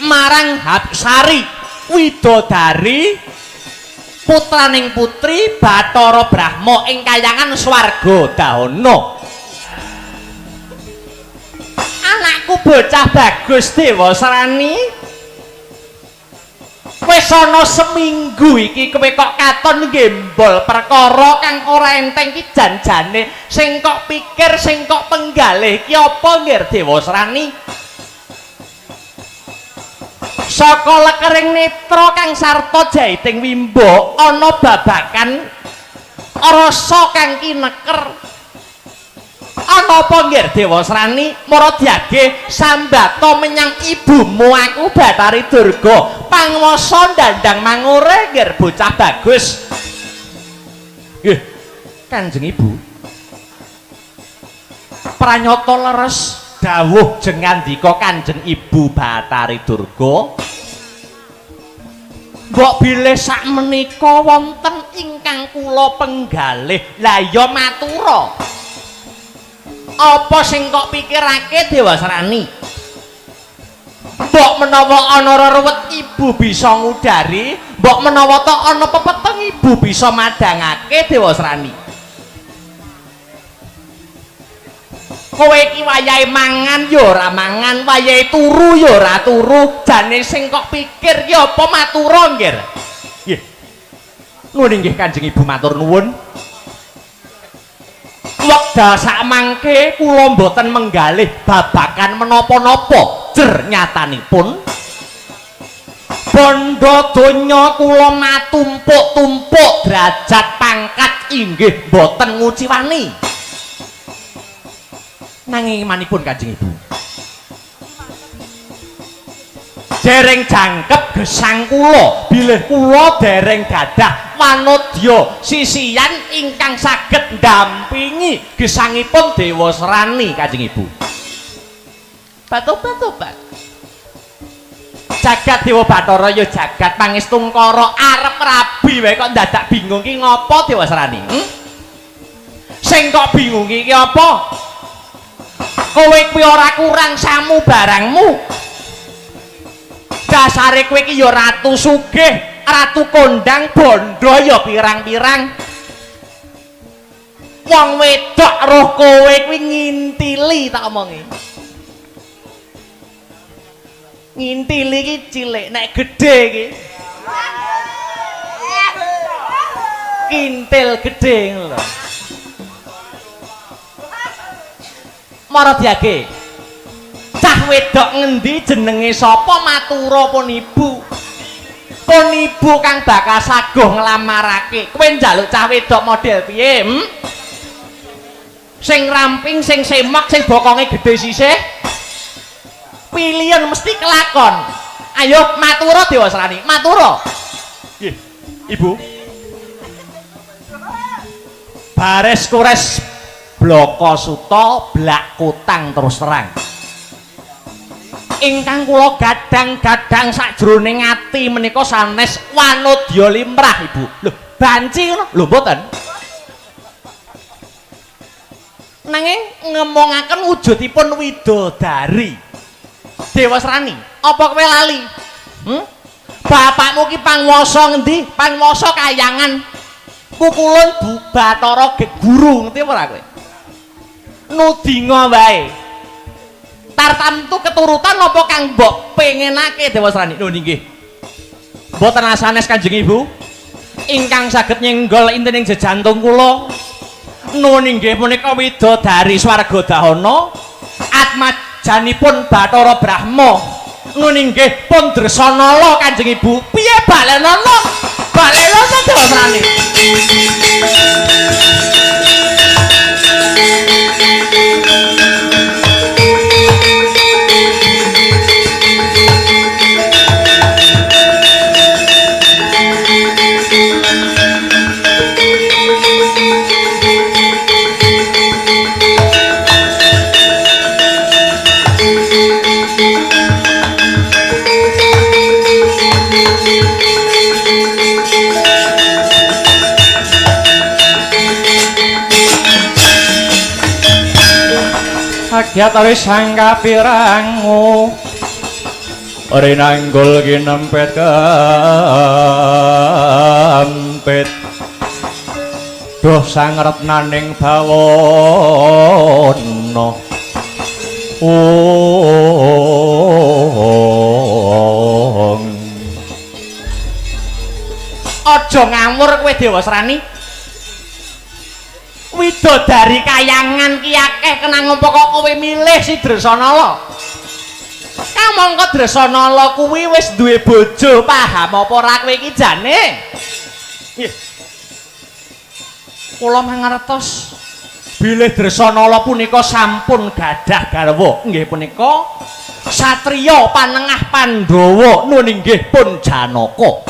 marang Habsari widodari putraning putri Bathara Brahma ing kahyangan swarga Dahana. Anakku bocah bagus Dewasrani, wis ana seminggu iki kowe kok katon gembol perkara kang ora enteng ki janjane sing kok pikir sing kok penggalih ki apa nggih Dewasrani? Saka lekering netra kang sarta jaiting wimbo ana babakan rasa kang kineker. Ana apa nggih Dewasrani? Maradiage sambata menyang ibumu aku Bathari Durga panguwasa ndandang mangure nggih bocah bagus. Nggih Kanjeng Ibu, pranyata leres dawuh jengandika Kanjeng Ibu Bathari Durga, mbok bilih sakmenika wonten ingkang kula penggalih. Lah ya matura, apa sing kok pikirake Dewasrani? Mbok menawa ana reruwet ibu bisa ngudari, mbok menawa to ana pepeteng ibu bisa madhangake Dewasrani. Kowe iki wayahe mangan ya ora mangan, wayahe turu ya ora turu, jane sing kok pikir ki apa matura nggih? Nggih. Nuwun inggih Kanjeng Ibu matur nuwun. Wekdal sakmangke kula mboten menggalih babakan menapa-napa jer nyatanipun bondo donya kula matumpuk-tumpuk derajat pangkat inggih mboten nguciwani. Nanging manipun Kanjeng Ibu, dereng jangkep gesang kula bilih kula dereng gadah wanodya sisian ingkang saged ndampingi gesangipun Dewasrani Kanjeng Ibu. Batobat jagat Dewa Bathara ya jagat pangestungkara arep rabi wae kok dadak bingung ki ngopo Dewasrani? Sing kok bingung iki apa? Kowe kuwi ora kurang samu barangmu. Dasare kowe iki ya ratu sugih, ratu kondang, bondo ya pirang-pirang. Wong wedok roh kowe kuwi ngintili tak omongi. Ngintili iki cilik, nek gedhe iki kintil gedhe ngono lho. Maradiage, cah wedok ngendi jenenge sapa matura pun ibu? Pun ibu kang bakal saguh nglamarake. Kowe njaluk cah wedok model piye? Sing ramping, sing semak, sing bokonge gedhe sisih. Pilihan mesti kelakon. Ayo matura Dewasrani, matura. Nggih, Ibu. Bares kores bloko suta blak kutang terus terang. Ingkang kula gadang-gadang sakjroning ati menika sanes wanodya limrah Ibu. Lho, banci ngono? Lho mboten. Nanging ngemongaken wujudipun widodari. Dewasrani, apa kowe lali? Bapakmu ki panguwasa ngendi? Panguwasa kahyangan. Kukulun Bu Bathara Guru, ngerti apa ora kowe? Nudinga wae. Tartamtu keturutan apa kang mbok pengenake Dewasrani? Lho nggih. Mboten asanes Kanjeng Ibu ingkang saged nyenggol intining jejantung kula. Nuwun inggih punika widodari swarga Dahana, atmajanipun Bathara Brahma. Nuwun inggih pun Dresanala Kanjeng Ibu. Piye balenono? Balenono Dewasrani. Agyat wis sangka pirangu rinanggul kinempet kampit duh sangretnaning bawana aja ngamur kowe Dewasrani. Widodari kayangan ki akeh kena ngopo kok kowe milih si Dresanala. Kamangka Dresanala kuwi wis duwe bojo, paham apa ora kowe iki jane? Nggih. Kula mangertos bilih Dresanala punika sampun gadah garwa, nggih punika satriya panengah Pandhawa nun inggih pun Janaka.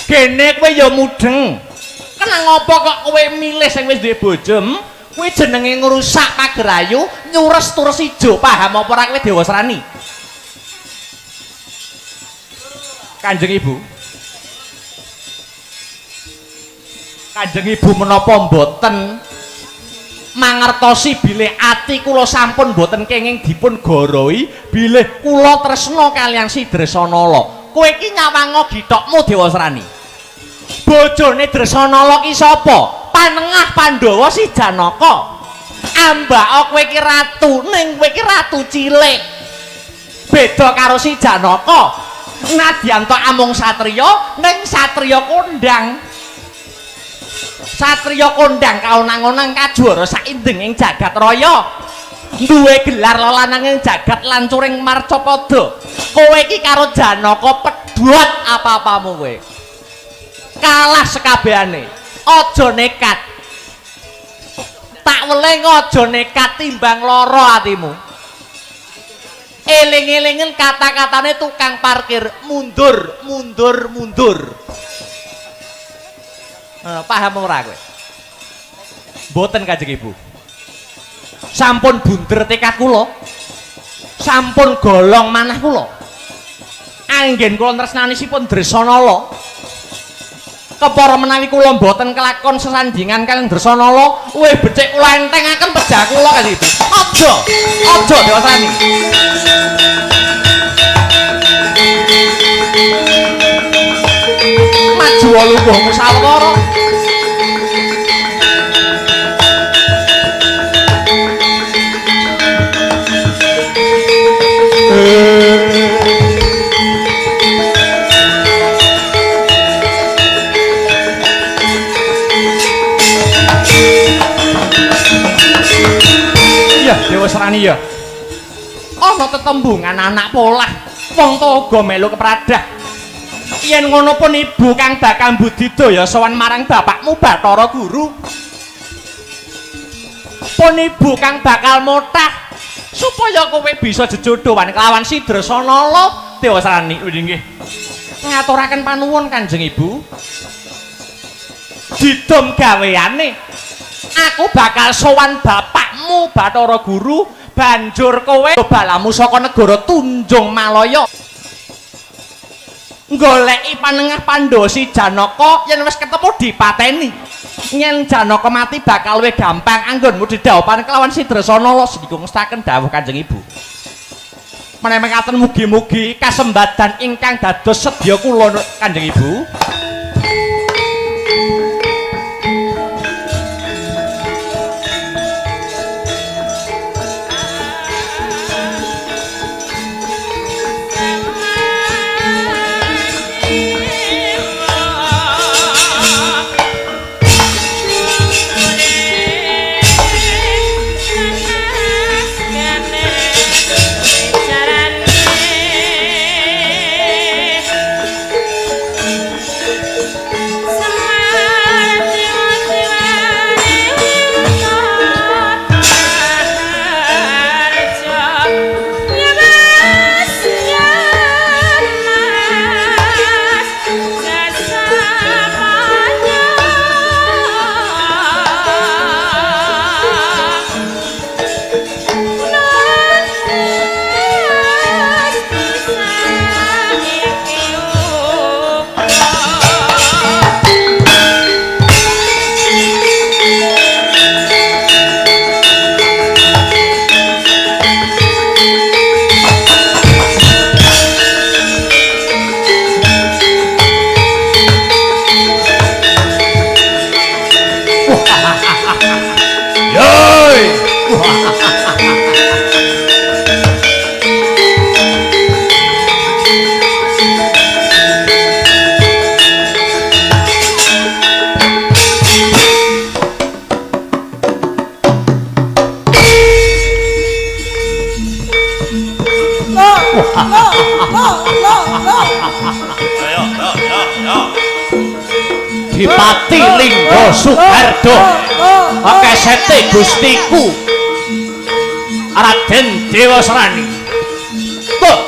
Kene kowe ya mudeng. Kena ngopo kok kowe milih sing wis duwe bojo? Kuwi jenenge ngrusak pagrayu, nyures terus ijo. Paham apa ora kowe Dewasrani? Kanjeng Ibu. Kanjeng Ibu menapa mboten mangertosi bilih ati kula sampun mboten kenging dipun gorohi bilih kula tresna kaliyan si Dresanala. Kowe iki nyawang githokmu Dewasrani. Bojone Dresanala ki sapa? Panengah Pandhawa si Janaka. Ambak kowe iki ratu, ning kowe iki ratu cilik. Beda karo si Janaka. Nadyan tok amung satriya, ning satriya kondang. Satriya kondang kaonang-onang kajuara saindeng ing jagat raya. Duwe gelar lanang ing jagat lancuring marcapada. Kowe iki karo Janaka pedhot apa-apamu kowe. Kalah sekabehane. Aja nekat. Tak weling aja nekat timbang lara atimu. Eling-elingen kata-katane tukang parkir, mundur, mundur, mundur. Paham ora kowe? Mboten Kanjeng Ibu. Sampun bunder tekad kula. Sampun golong manah kula. Anggen kula tresnanisipun Dresanala. Kepara menawi kula mboten kelakon sesandingan kaliyan Dresanala, weh becik kula entengaken pejah kula Kanjeng Ibu. Aja, aja Dewasrani. Maju lungguh musawara. Iya, Dewasrani ya. Ana tetembungan anak polah, wong toga melu kepradah. Yen ngono pun ibu kang bakal budidaya sowan marang bapakmu Bathara Guru. Pun ibu kang bakal motah supaya kowe bisa jejodhoan kelawan si Dresanala Dewasrani. Nggih. Ngaturaken panuwun Kanjeng Ibu. Didom gaweane aku bakal sowan bapakmu Bathara Guru, banjur kowe balamu saka negara Tunjung Malaya. Goleki panengah Pandhawa si Janaka, yen wis ketemu dipateni. Yen Janaka mati bakal luwih gampang anggonmu didhawuhan kelawan si Dresanala. Sedika ngestaken dawuh Kanjeng Ibu. Menawi mekaten mugi-mugi kasembadan ingkang dados sedya kula Kanjeng Ibu. Dipati Lingga Suhardo kesete gustiku Raden Dewasrani. Tuh.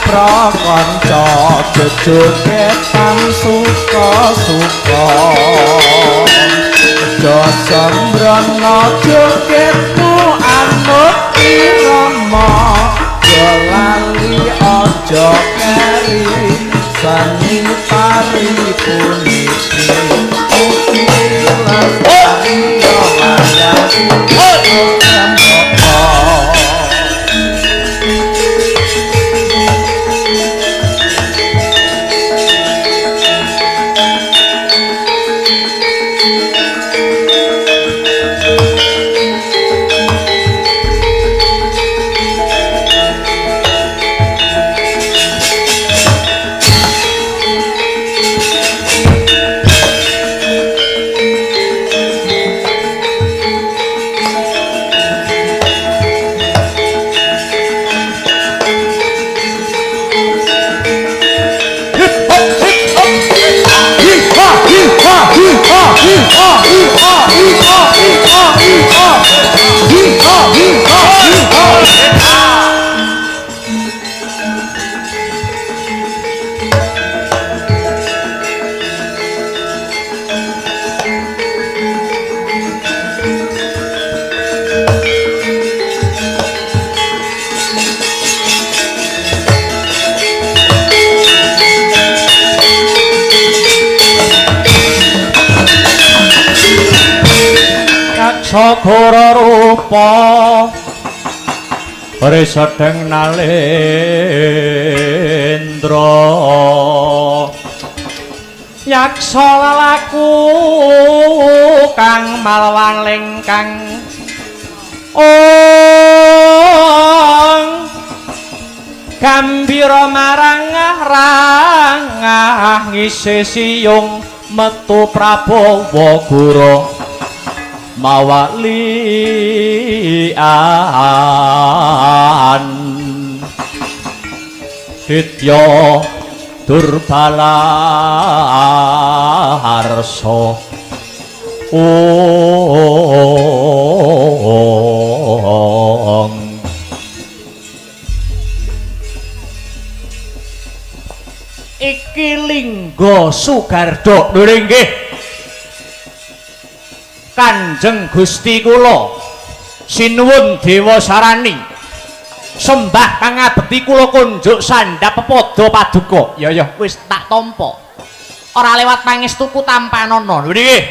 Prakanca jejogetan suka-suka aja sembrana jogetmu anut irama lali aja keri seni tari puniki lestari Sagara rupa Risedeng Nalendra yaksa lelaku kang malawan lengkang gambira marang ngisi siyung metu Prabowo Guru mawalian Ditya Durbala Harso iki Lingga Sugarda lho nggih Kanjeng Gusti kula sinuwun Dewa Sarani sembah kang ngabekti kula kunjuk sandhap pepada paduka ya wis tak tampa ora lewat pangestuku tampanana lho nggih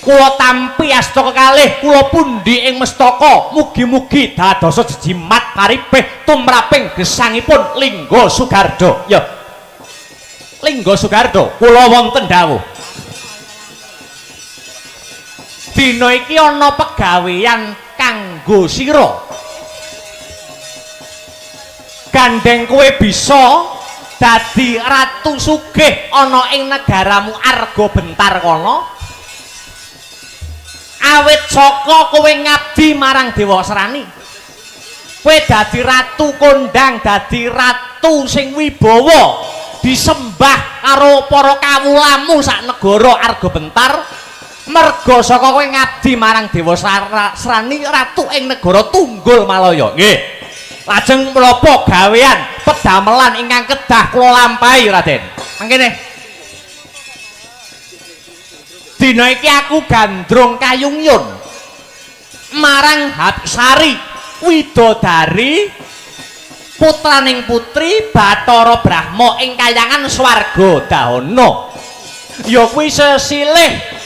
kula tampi asta kekalih kula pundi ing mestaka mugi-mugi dadosa jejimat karipih tumraping gesangipun Lingga Sugarda ya Lingga Sugarda kula wonten dawuh dina iki ana pegawean kanggo sira gandeng kowe bisa dadi ratu sugih ana ing negaramu Arga Bentar kono awit saka kowe ngabdi marang Dewa Serani kowe dadi ratu kondang dadi ratu sing wibawa disembah karo para kawulamu sak negara Arga Bentar merga saka kowe ngabdi marang Dewa Serani ratu ing negara Tunggul Malaya nggih lajeng menapa gawean pedamelan ingkang kedah kula lampahi Raden mangkene dina iki aku gandrung kayungyun marang Hapsari widodari putraning putri Bathara Brahma ing kayangan swarga dahana ya kuwi sesilih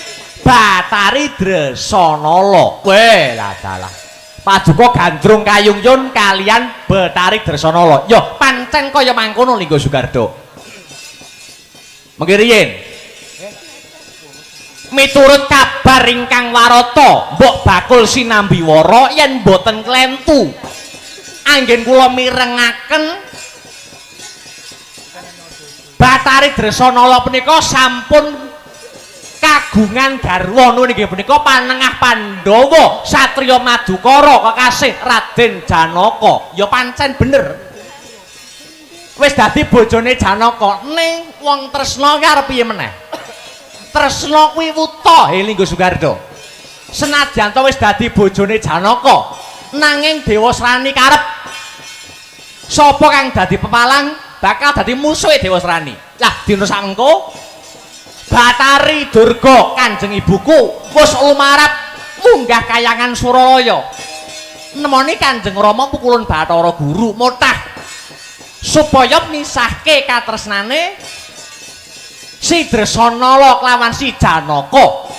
Batari Dresanala weh ladalah paduka gandrung kayungyun kalian Betari Dresanala ya pancen kaya mangkono Lingga Sugarda mengki riyin miturut kabar ingkang warata mbok bakul sinambiwara yen boten klentu anggen kula mirengaken Batari Dresanala punika sampun kagungan garwa nggih punika panengah Pandhawa satriya Madukara kekasih Raden Janaka ya pancen bener wis dadi bojone Janaka ning wong tresna ki arep piye meneh tresna kuwi wuta Lingga Sugarda senajan to wis dadi bojone Janaka nanging Dewa Serani karep sapa kang dadi pepalang bakal dadi musuhe Dewa Serani lah dina samengko Batari Durga Kanjeng ibuku wis lumarap munggah kayangan Suralaya nemoni Kanjeng Rama pukulun Bathara Guru mutah supaya misahke katresnane si Dresanala kelawan si Janaka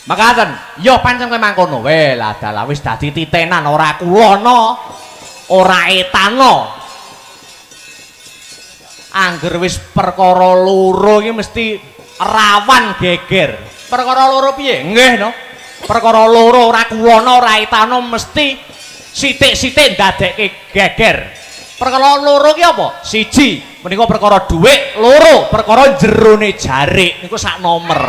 makaten ya pancen kowe mangkono weh ladalah wis dadi titenan ora kulana ora etana angger wis perkara loro iki mesti rawan geger perkara loro piye nggih no perkara loro ora kulana ora etana mesti sithik-sithik ndadekke geger perkara loro ki apa siji menika perkara dhuwit loro perkara jerone jarik niku sak nomer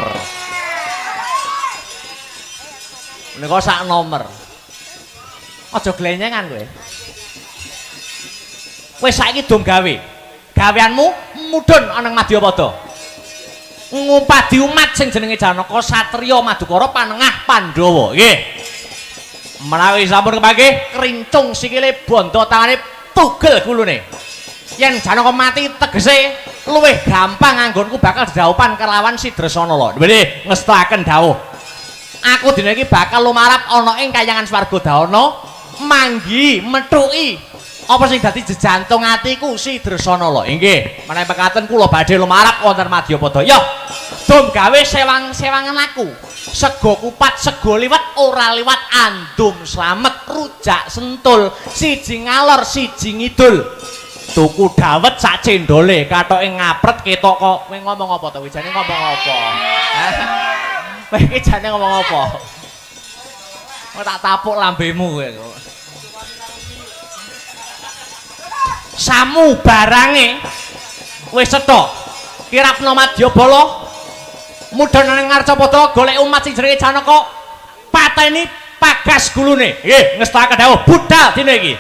menika sak nomer aja glenyengan kowe wis saiki dong gawe gaweanmu mudhun ana Madyapada ngumpadi umat sing jenenge Janaka satriya Madukara panengah Pandhawa nggih menawi sampun kepanggih krincung sikile bondo tangane tugel gulune yen Janaka mati tegese luwih gampang anggonku bakal didhawuhan kelawan si Dresanala nggih ngestakaken dawuh aku dina iki bakal lumarap ana ing kayangan swarga dahana manggi methuki apa sing dadi jejantung atiku si Dresanala inggih menawi mekaten kula badhe lumarap wonten Madyapada ya dom gawe sewang-sewangan aku sego kupat sego liwat ora liwat andum slamet rujak sentul siji ngalor siji ngidul tuku dawet sak cendole katoke ngapret ketok kok kowe ngomong apa to wijane ngomong apa hah kowe iki jane ngomong apa kok tak tapuk lambemu kowe kok samu barange wis cetha kirapna Madyabala mudhun nang Ngarcapada golek umat sing jenenge Janaka pateni pagas gulune nggih ngestakaken dawuh budal dina iki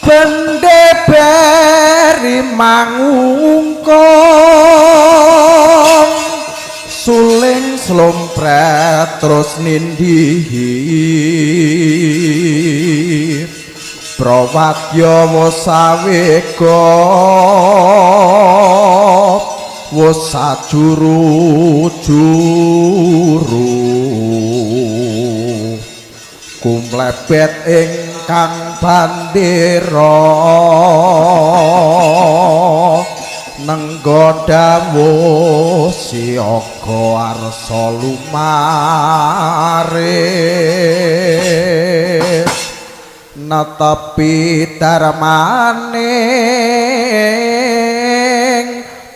bende beri mangungkong suling slompret terus nindihi Prawadya wasawega wis sajuru-juru kumlebet ingkang bandera nenggodhamu siaga arsa lumaris netepi darmaning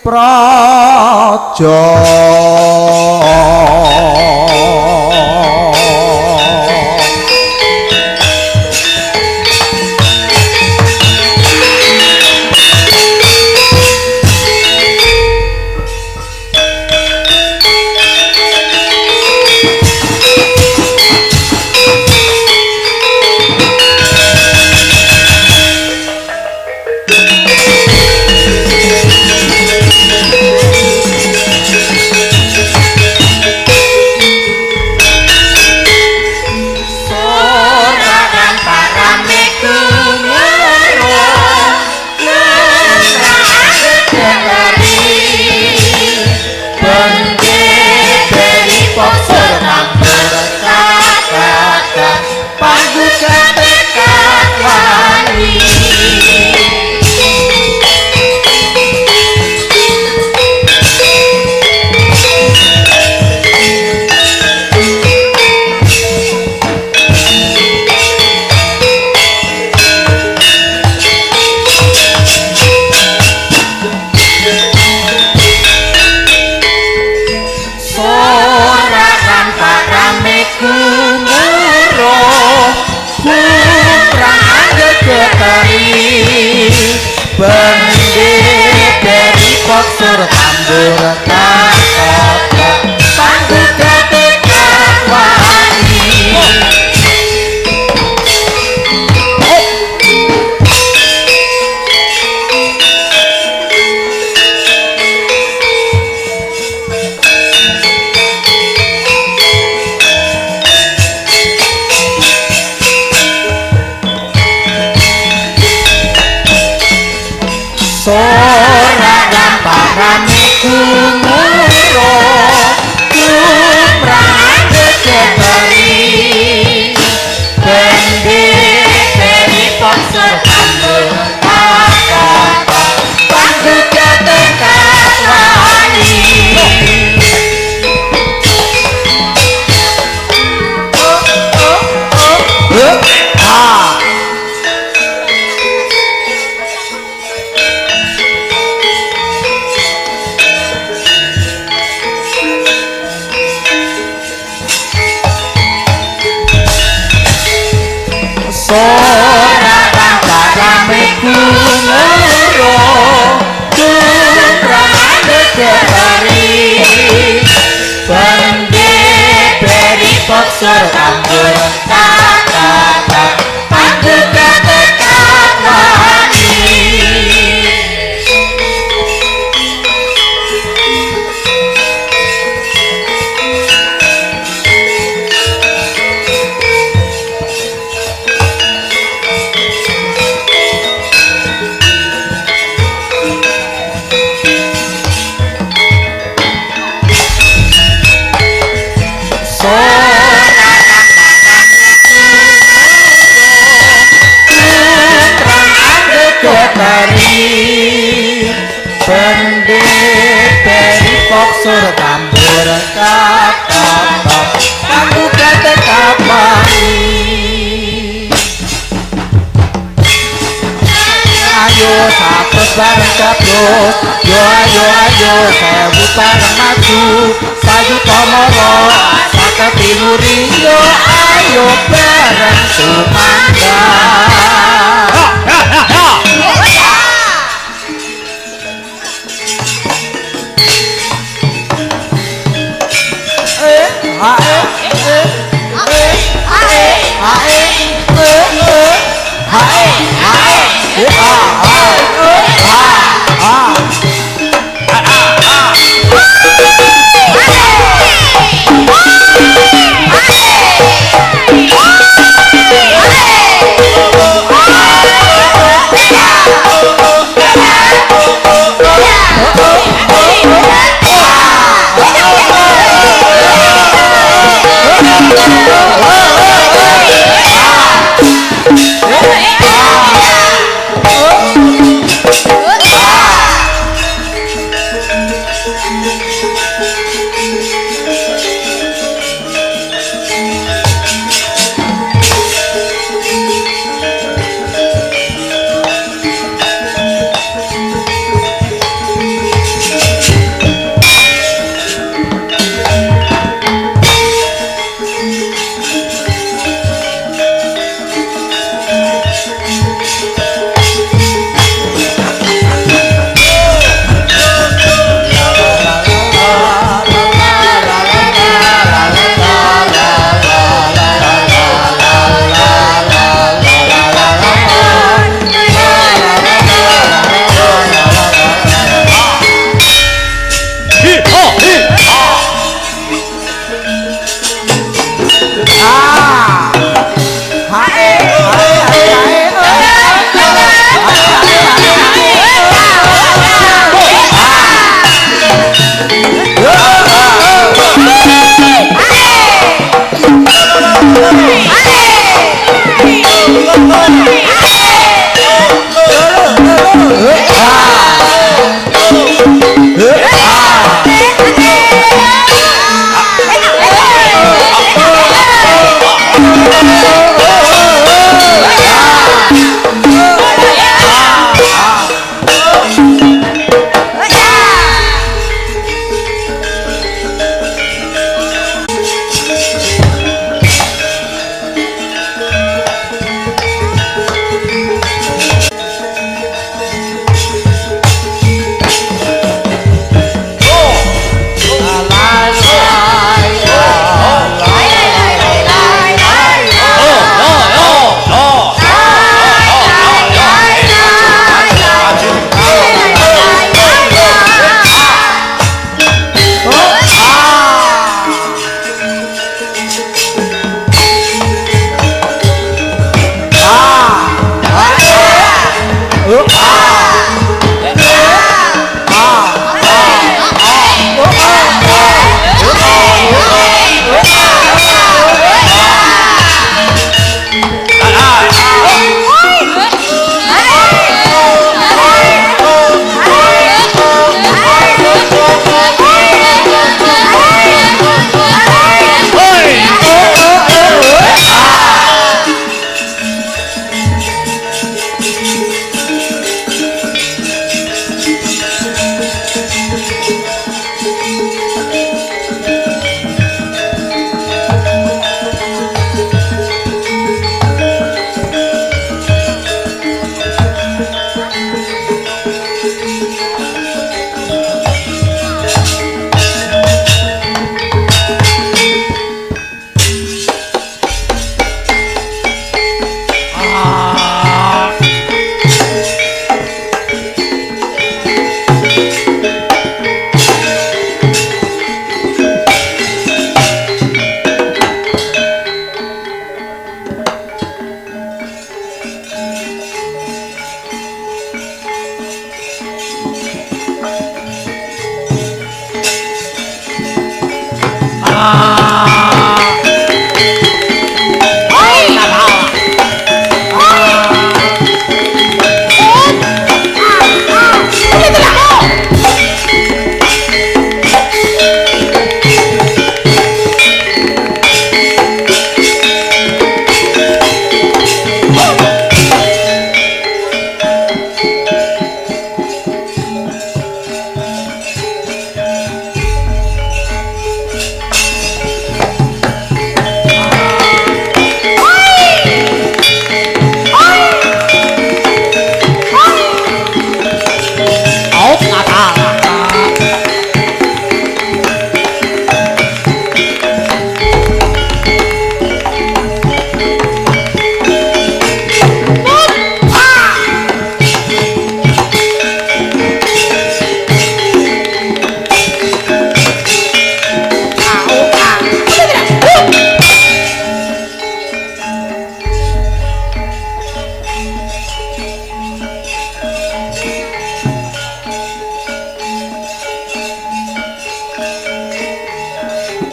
praja Sur tambur kakak pangguga tekad wani Rame kumuro kumrang deketari bende dari poksor tambur kakak pangguga tekad wani Sorak rame kumuro kumrang deketari bende dari poksor tambur kakak pangguga tekad wani gablok yo ayo ayo sewu bareng maju sayuta mara saketinuri yo ayo bareng sumangga